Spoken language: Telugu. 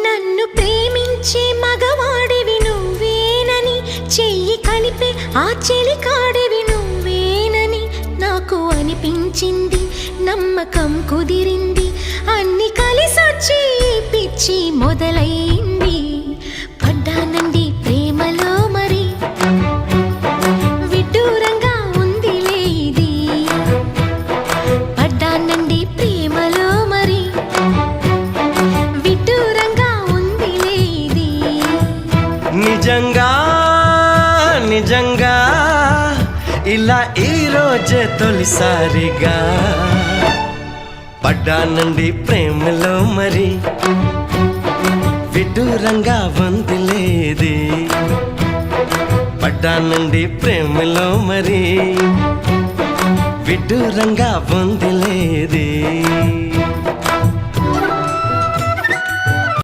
నన్ను ప్రేమించే మగవాడివి నువ్వేనని, చెయ్యి కలిపే ఆ చెలికాడివి నువ్వేనని నాకు అనిపించింది. నమ్మకం కుదిరింది, అన్ని కలిసొచ్చి పిచ్చి మొదలైంది. పడ్డానండి ప్రేమలో మరి, విడ్డూరంగా ఉందిలే ఇది. పడ్డానండి ప్రేమలో మరి, విడ్డూరంగా ఉందిలే ఇది. నిజంగా నిజంగా ఇలా ఈ రోజే తొలిసారిగా పడ్డానండి ప్రేమలో మరి, విడ్డూరంగా వందిలేది. పడ్డానండి ప్రేమలో మరి, విడ్డూరంగా వందిలేది.